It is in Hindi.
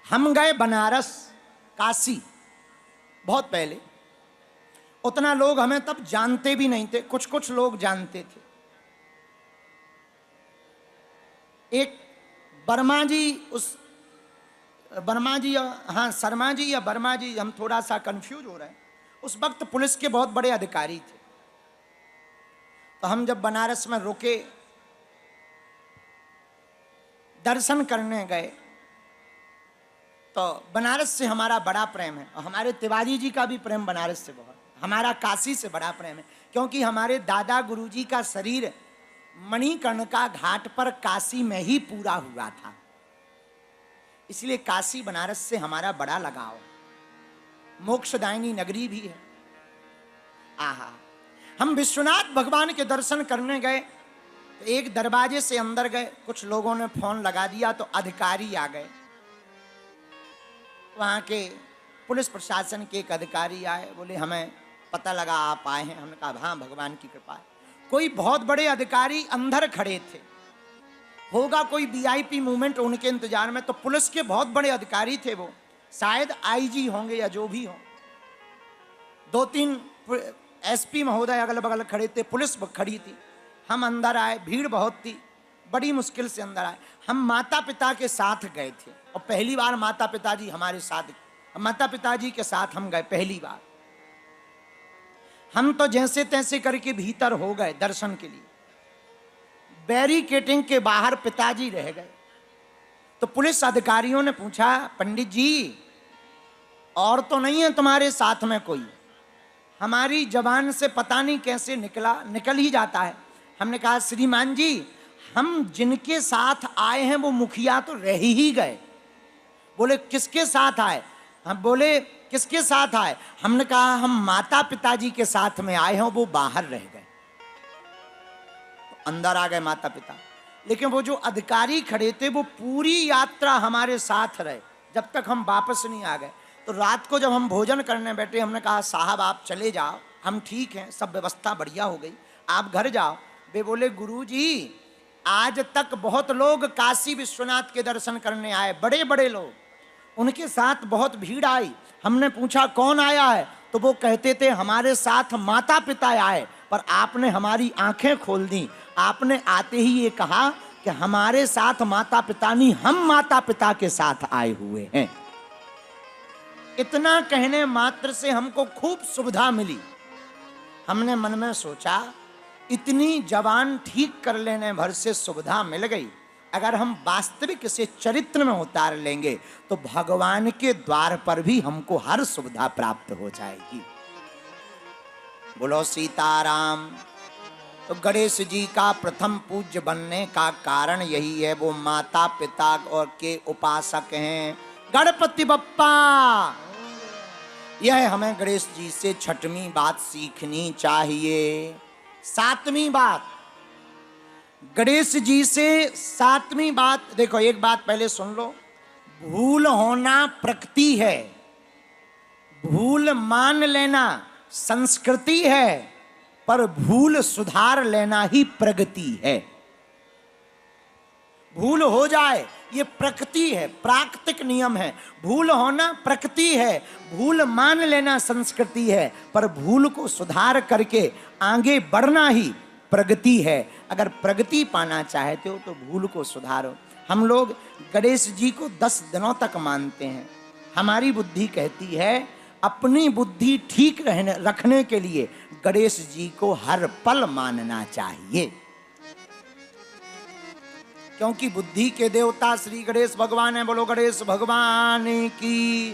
हम गए बनारस, काशी, बहुत पहले। उतना लोग हमें तब जानते भी नहीं थे, कुछ कुछ लोग जानते थे। एक वर्मा जी, उस वर्मा जी, हाँ शर्मा जी या वर्मा जी, हम थोड़ा सा कंफ्यूज हो रहे हैं। उस वक्त पुलिस के बहुत बड़े अधिकारी थे। तो हम जब बनारस में रुके, दर्शन करने गए, तो बनारस से हमारा बड़ा प्रेम है और हमारे तिवारी जी का भी प्रेम बनारस से बहुत, हमारा काशी से बड़ा प्रेम है। क्योंकि हमारे दादा गुरुजी का शरीर मणिकर्णिका घाट पर काशी में ही पूरा हुआ था, इसलिए काशी बनारस से हमारा बड़ा लगाव। मोक्षदायिनी नगरी भी है। आहा, हम विश्वनाथ भगवान के दर्शन करने गए, तो एक दरवाजे से अंदर गए, कुछ लोगों ने फोन लगा दिया तो अधिकारी आ गए। वहाँ के पुलिस प्रशासन के एक अधिकारी आए, बोले हमें पता लगा आप आए हैं। हमने कहा हाँ, भगवान की कृपा है। कोई बहुत बड़े अधिकारी अंदर खड़े थे, होगा कोई वीआईपी मूवमेंट उनके इंतजार में। तो पुलिस के बहुत बड़े अधिकारी थे, वो शायद आईजी होंगे या जो भी हो। 2-3 एसपी महोदय अगल बगल खड़े थे, पुलिस खड़ी थी। हम अंदर आए, भीड़ बहुत थी, बड़ी मुश्किल से अंदर आए। हम माता पिता के साथ गए थे और पहली बार माता पिताजी हमारे साथ, माता पिताजी के साथ हम गए पहली बार। हम तो जैसे तैसे करके भीतर हो गए दर्शन के लिए। बैरिकेटिंग के बाहर पिताजी रह गए। तो पुलिस अधिकारियों ने पूछा, पंडित जी और तो नहीं है तुम्हारे साथ में कोई? हमारी जबान से पता नहीं कैसे निकल ही जाता है। हमने कहा श्रीमान जी, हम जिनके साथ आए हैं वो मुखिया तो रह ही गए। बोले किसके साथ आए? हम बोले किसके साथ आए? हमने कहा हम माता पिताजी के साथ में आए हैं, वो बाहर रह गए। तो अंदर आ गए माता पिता, लेकिन वो जो अधिकारी खड़े थे वो पूरी यात्रा हमारे साथ रहे जब तक हम वापस नहीं आ गए। तो रात को जब हम भोजन करने बैठे, हमने कहा साहब आप चले जाओ, हम ठीक हैं, सब व्यवस्था बढ़िया हो गई, आप घर जाओ। वे बोले गुरुजी, आज तक बहुत लोग काशी विश्वनाथ के दर्शन करने आए, बड़े बड़े लोग, उनके साथ बहुत भीड़ आई। हमने पूछा कौन आया है, तो वो कहते थे हमारे साथ माता पिता आए, पर आपने हमारी आंखें खोल दी। आपने आते ही ये कहा कि हमारे साथ माता पिता नहीं, हम माता पिता के साथ आए हुए हैं। इतना कहने मात्र से हमको खूब सुविधा मिली। हमने मन में सोचा, इतनी जबान ठीक कर लेने भर से सुविधा मिल गई, अगर हम वास्तविक इसे चरित्र में उतार लेंगे तो भगवान के द्वार पर भी हमको हर सुविधा प्राप्त हो जाएगी। बोलो सीताराम। तो गणेश जी का प्रथम पूज्य बनने का कारण यही है, वो माता पिता और के उपासक हैं। गणपति बप्पा, यह हमें गणेश जी से छठवीं बात सीखनी चाहिए। 7वीं बात, गणेश जी से 7वीं बात, देखो एक बात पहले सुन लो, भूल होना प्रकृति है, भूल मान लेना संस्कृति है, पर भूल सुधार लेना ही प्रगति है। भूल हो जाए ये प्रकृति है, प्राकृतिक नियम है। भूल होना प्रकृति है, भूल मान लेना संस्कृति है, पर भूल को सुधार करके आगे बढ़ना ही प्रगति है। अगर प्रगति पाना चाहते हो तो भूल को सुधारो। हम लोग गणेश जी को 10 दिनों तक मानते हैं। हमारी बुद्धि कहती है अपनी बुद्धि ठीक रखने के लिए गणेश जी को हर पल मानना चाहिए, क्योंकि बुद्धि के देवता श्री गणेश भगवान है। बोलो गणेश भगवान की।